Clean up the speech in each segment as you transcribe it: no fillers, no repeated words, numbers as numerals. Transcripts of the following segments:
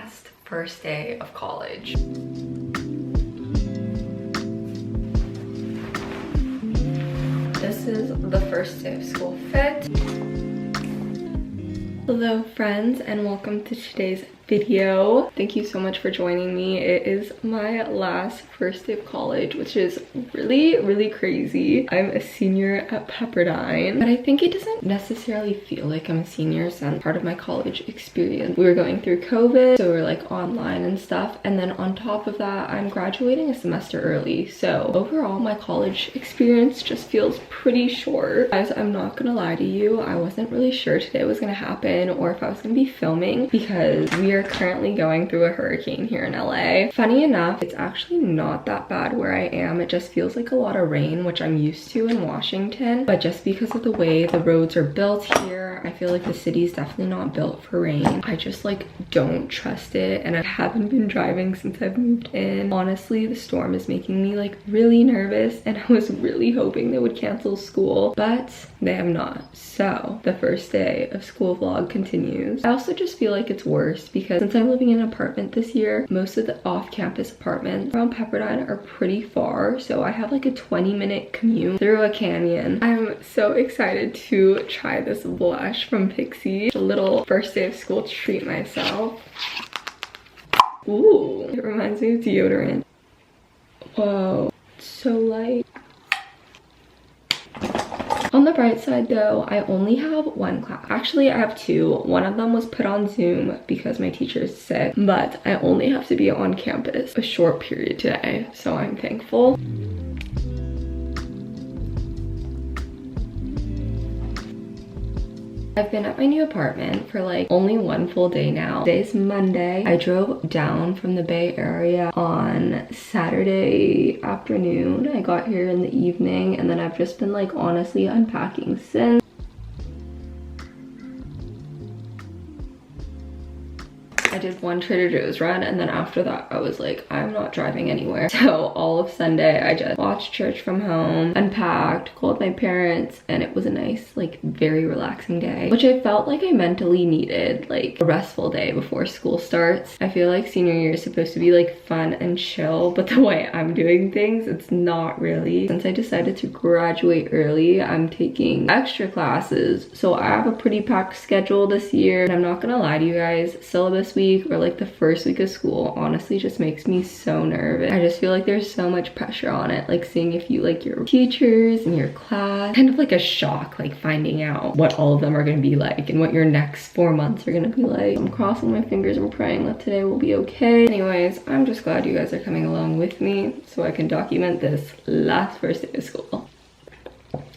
last first day of college. This is the first day of school fit. Hello friends, and welcome to today's video. Thank you so much for joining me. It is my last first day of college, which is really crazy. I'm a senior at Pepperdine, but I think it doesn't necessarily feel like I'm a senior since part of my college experience we were going through COVID, so we're like online and stuff, and then on top of that I'm graduating a semester early. So overall my college experience just feels pretty short. Guys, I'm not gonna lie to you, I wasn't really sure today was gonna happen or if I was gonna be filming because we are currently going through a hurricane here in LA. Funny enough, it's actually not that bad where I am. It just feels like a lot of rain, which I'm used to in Washington, but just because of the way the roads are built here, I feel like the city is definitely not built for rain. I just like don't trust it, and I haven't been driving since I've moved in. Honestly, the storm is making me like really nervous, and I was really hoping they would cancel school, but they have not. So the first day of school vlog continues. I also just feel like it's worse because since I'm living in an apartment this year, most of the off-campus apartments around Pepperdine are pretty far, so I have like a 20-minute commute through a canyon. I'm so excited to try this blush from Pixie. A little first day of school treat myself. Ooh, it reminds me of deodorant. Whoa, it's so light. On the bright side though, I only have one class. Actually, I have two. One of them was put on Zoom because my teacher is sick, but I only have to be on campus a short period today, so I'm thankful. I've been at my new apartment for like only one full day now. Today's Monday. I drove down from the Bay Area on Saturday afternoon. I got here in the evening, and then I've just been like honestly unpacking since. I did one Trader Joe's run, and then after that I was like, I'm not driving anywhere. So all of Sunday I just watched church from home, unpacked, called my parents, and it was a nice, like very relaxing day, which I felt like I mentally needed, like a restful day before school starts. I feel like senior year is supposed to be like fun and chill, but the way I'm doing things, it's not really. Since I decided to graduate early, I'm taking extra classes, so I have a pretty packed schedule this year, and I'm not gonna lie to you guys, syllabus week or like the first week of school honestly just makes me so nervous. I just feel like there's so much pressure on it, like seeing if you like your teachers and your class, kind of like a shock, like finding out what all of them are going to be like and what your next 4 months are going to be like. I'm crossing my fingers and praying that today will be okay. Anyways, I'm just glad you guys are coming along with me so I can document this last first day of school.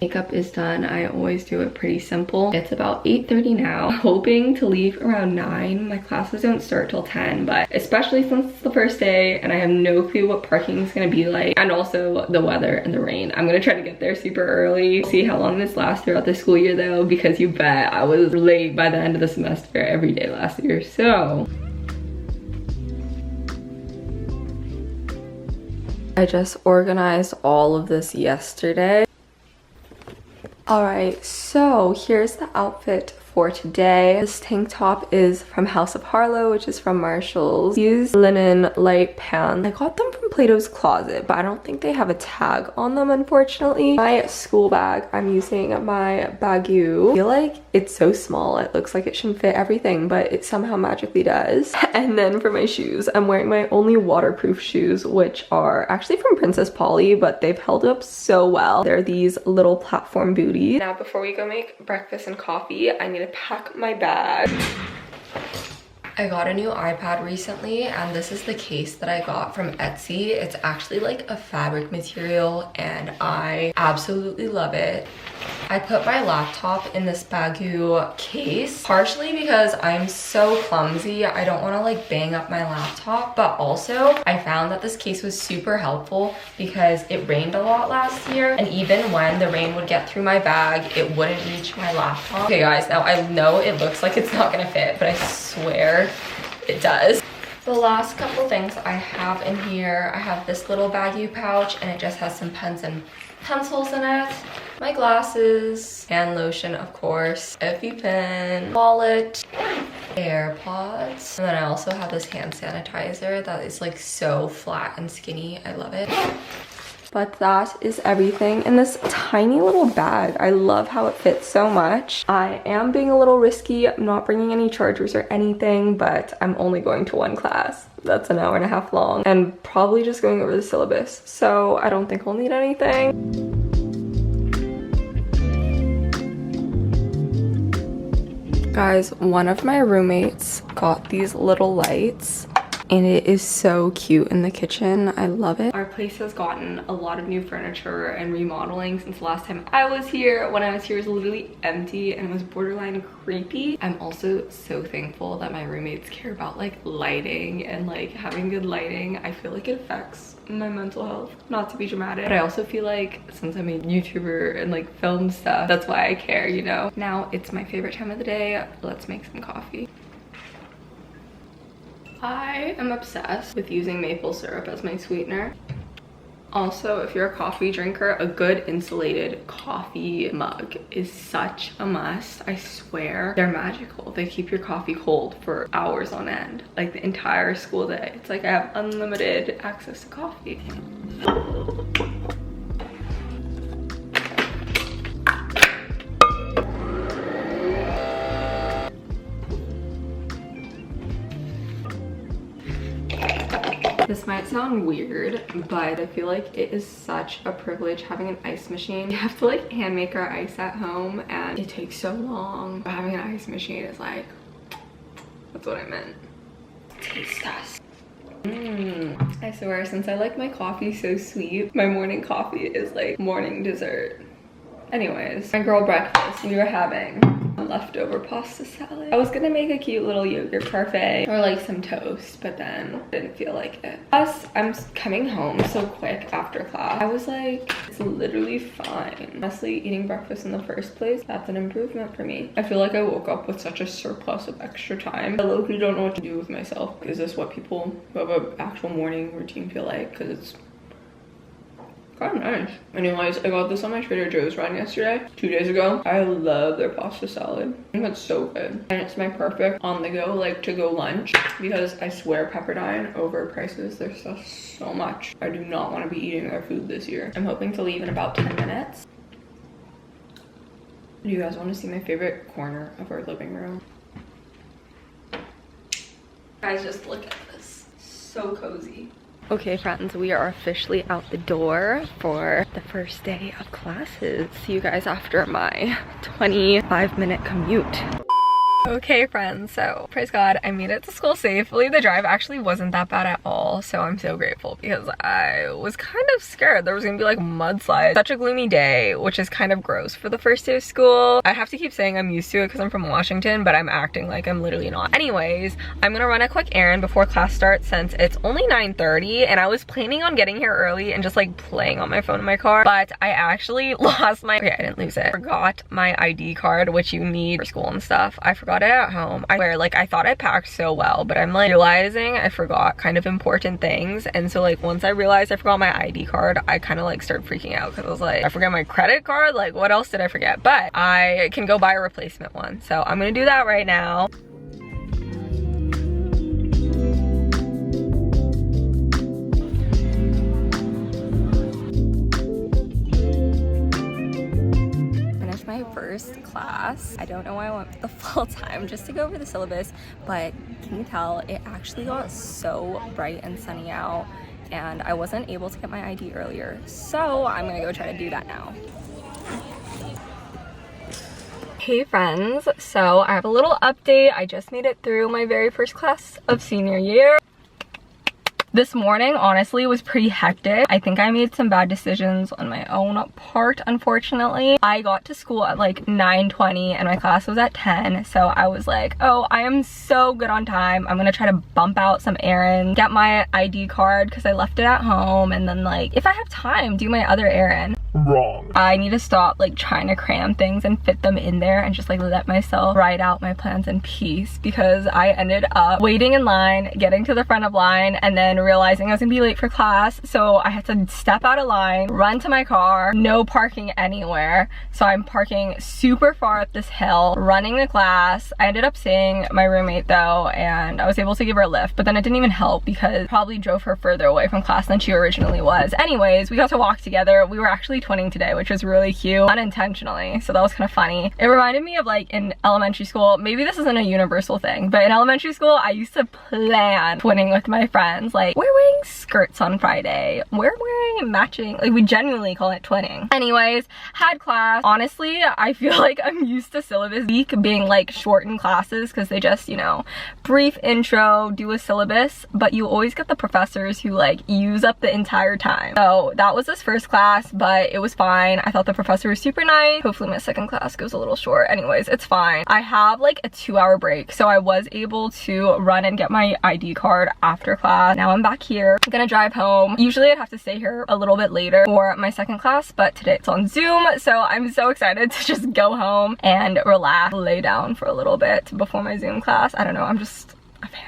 Makeup is done. I always do it pretty simple. It's about 8:30 now. Hoping to leave around 9. My classes don't start till 10, but especially since it's the first day and I have no clue what parking is gonna be like, and also the weather and the rain, I'm gonna try to get there super early. See how long this lasts throughout the school year though, because you bet I was late by the end of the semester every day last year. So I just organized all of this yesterday. Alright, so here's the outfit for today. This tank top is from House of Harlow, which is from Marshall's. These linen light pants, I got them from Plato's Closet, but I don't think they have a tag on them, unfortunately. My school bag, I'm using my Bagu. I feel like it's so small, it looks like it shouldn't fit everything, but it somehow magically does. And then for my shoes, I'm wearing my only waterproof shoes, which are actually from Princess Polly, but they've held up so well. They're these little platform booties. Now before we go make breakfast and coffee, I need to pack my bag. I got a new iPad recently, and this is the case that I got from Etsy. It's actually like a fabric material and I absolutely love it. I put my laptop in this Bagu case, partially because I'm so clumsy. I don't want to like bang up my laptop, but also I found that this case was super helpful because it rained a lot last year, and even when the rain would get through my bag, it wouldn't reach my laptop. Okay guys, now I know it looks like it's not gonna fit, but I swear it does. The last couple things I have in here, I have this little Bagu pouch, and it just has some pens and pencils in it, my glasses, hand lotion of course, EpiPen, wallet, AirPods. And then I also have this hand sanitizer that is like so flat and skinny. I love it. But that is everything in this tiny little bag. I love how it fits so much. I am being a little risky. I'm not bringing any chargers or anything, but I'm only going to one class. That's an hour and a half long and probably just going over the syllabus. So I don't think I'll need anything. Guys, one of my roommates got these little lights and it is so cute in the kitchen. I love it. Our place has gotten a lot of new furniture and remodeling since the last time I was here. When I was here, it was literally empty and it was borderline creepy. I'm also so thankful that my roommates care about like lighting and like having good lighting. I feel like it affects my mental health, not to be dramatic, but I also feel like since I'm a YouTuber and like film stuff, that's why I care, you know. Now it's my favorite time of the day. Let's make some coffee. I am obsessed with using maple syrup as my sweetener. Also, if you're a coffee drinker, a good insulated coffee mug is such a must. I swear, they're magical. They keep your coffee cold for hours on end, like the entire school day. It's like I have unlimited access to coffee. This might sound weird, but I feel like it is such a privilege having an ice machine. We have to like hand make our ice at home and it takes so long. But having an ice machine is like, that's what I meant. Taste us. I swear, since I like my coffee so sweet, my morning coffee is like morning dessert. Anyways, my girl breakfast, we were having a leftover pasta salad. I was gonna make a cute little yogurt parfait or like some toast, but then didn't feel like it. Plus, I'm coming home so quick after class. I was like, it's literally fine. Honestly, eating breakfast in the first place, that's an improvement for me. I feel like I woke up with such a surplus of extra time. I low-key don't know what to do with myself. Is this what people who have an actual morning routine feel like? Because it's kind of nice. Anyways, I got this on my Trader Joe's run yesterday, 2 days ago. I love their pasta salad. I think it's so good. And it's my perfect on the go, like to go lunch, because I swear Pepperdine overprices their stuff so much. I do not want to be eating their food this year. I'm hoping to leave in about 10 minutes. Do you guys want to see my favorite corner of our living room? Guys, just look at this. So cozy. Okay friends, we are officially out the door for the first day of classes. See you guys after my 25-minute commute. Okay friends, so praise God, I made it to school safely. The drive actually wasn't that bad at all, so I'm so grateful because I was kind of scared there was gonna be like mudslides. Such a gloomy day, which is kind of gross for the first day of school. I have to keep saying I'm used to it because I'm from Washington, but I'm acting like I'm literally not. Anyways, I'm gonna run a quick errand before class starts since it's only 9:30 and I was planning on getting here early and just like playing on my phone in my car, but I actually lost my, okay, I didn't lose it. Forgot my ID card, which you need for school and stuff. I forgot it at home. I swear, like I thought I packed so well, but I'm like realizing I forgot kind of important things. And so like once I realized I forgot my ID card, I kind of like started freaking out because I was like, I forgot my credit card, like what else did I forget? But I can go buy a replacement one, so I'm gonna do that right now. My first class. I don't know why I went the full time just to go over the syllabus, but can you tell it actually got so bright and sunny out and I wasn't able to get my ID earlier, so I'm gonna go try to do that now. Hey friends, so I have a little update. I just made it through my very first class of senior year. This morning, honestly, was pretty hectic. I think I made some bad decisions on my own part, unfortunately. I got to school at like 9:20 and my class was at 10. So I was like, oh, I am so good on time. I'm gonna try to bump out some errands, get my ID card because I left it at home, and then like, if I have time, do my other errand. I'm wrong. I need to stop like trying to cram things and fit them in there and just like let myself write out my plans in peace, because I ended up waiting in line, getting to the front of line, and then realizing I was gonna be late for class. So I had to step out of line, run to my car, no parking anywhere. So I'm parking super far up this hill, running to class. I ended up seeing my roommate though, and I was able to give her a lift, but then it didn't even help because I probably drove her further away from class than she originally was. Anyways, we got to walk together. We were actually twinning today, which was really cute, unintentionally, so that was kind of funny. It reminded me of like in elementary school, maybe this isn't a universal thing, but in elementary school I used to plan twinning with my friends. Like, we're wearing skirts on Friday, we're wearing matching, like we genuinely call it twinning. Anyways, had class. Honestly, I feel like I'm used to syllabus week being like shortened classes because they just, you know, brief intro, do a syllabus, but you always get the professors who like use up the entire time. So that was this first class, but it was fine. I thought the professor was super nice. Hopefully my second class goes a little short. Anyways, it's fine. I have like a 2-hour break, so I was able to run and get my ID card after class. Now I'm back here. I'm gonna drive home. Usually I'd have to stay here a little bit later for my second class, but today it's on Zoom, so I'm so excited to just go home and relax, lay down for a little bit before my Zoom class. I don't know, I'm just a fan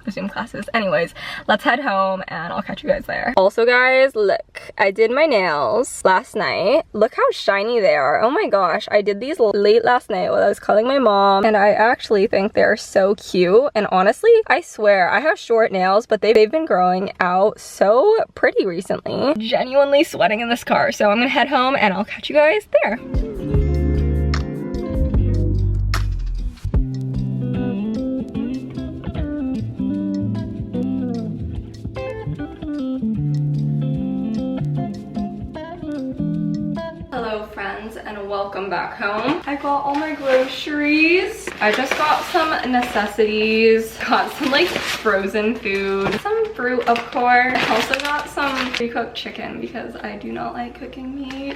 of Zoom classes. Anyways, let's head home and I'll catch you guys there. Also guys, look, I did my nails last night. Look how shiny they are. Oh my gosh, I did these late last night while I was calling my mom, and I actually think they're so cute. And honestly, I swear, I have short nails, but they've been growing out so pretty recently. Genuinely sweating in this car, so I'm gonna head home and I'll catch you guys there. And welcome back home. I got all my groceries. I just got some necessities, got some like frozen food, some fruit of course. Also got some pre-cooked chicken because I do not like cooking meat.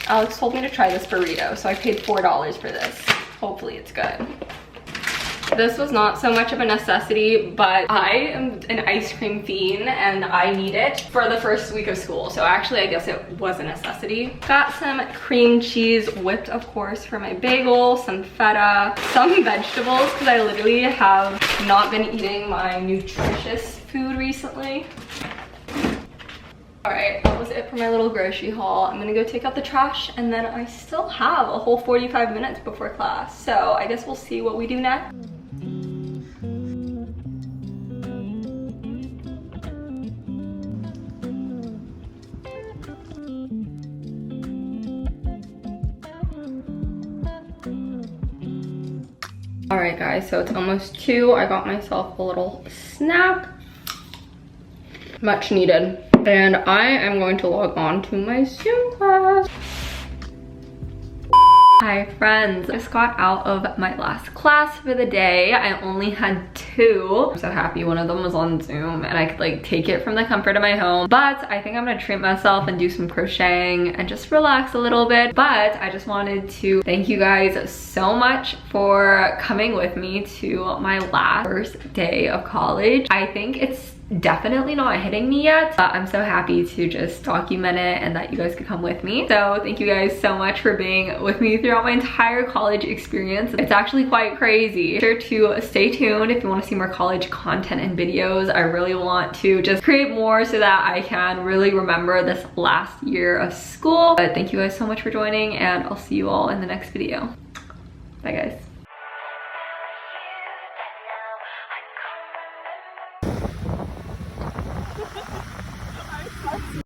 Alex told me to try this burrito, so I paid $4 for this. Hopefully it's good. This was not so much of a necessity, but I am an ice cream fiend and I need it for the first week of school. So actually, I guess it was a necessity. Got some cream cheese, whipped of course for my bagel, some feta, some vegetables because I literally have not been eating my nutritious food recently. Alright, that was it for my little grocery haul. I'm gonna go take out the trash and then I still have a whole 45 minutes before class. So I guess we'll see what we do next. Alright guys, so it's almost 2. I got myself a little snack. Much needed. And I am going to log on to my Zoom class. Hi friends, just got out of my last class for the day. I only had 2. I'm so happy one of them was on Zoom and I could like take it from the comfort of my home. But I think I'm gonna treat myself and do some crocheting and just relax a little bit. But I just wanted to thank you guys so much for coming with me to my last first day of college. I think it's definitely not hitting me yet, but I'm so happy to just document it and that you guys could come with me. So thank you guys so much for being with me throughout my entire college experience. It's actually quite crazy. Be sure to stay tuned if you want to see more college content and videos. I really want to just create more so that I can really remember this last year of school. But thank you guys so much for joining and I'll see you all in the next video. Bye guys.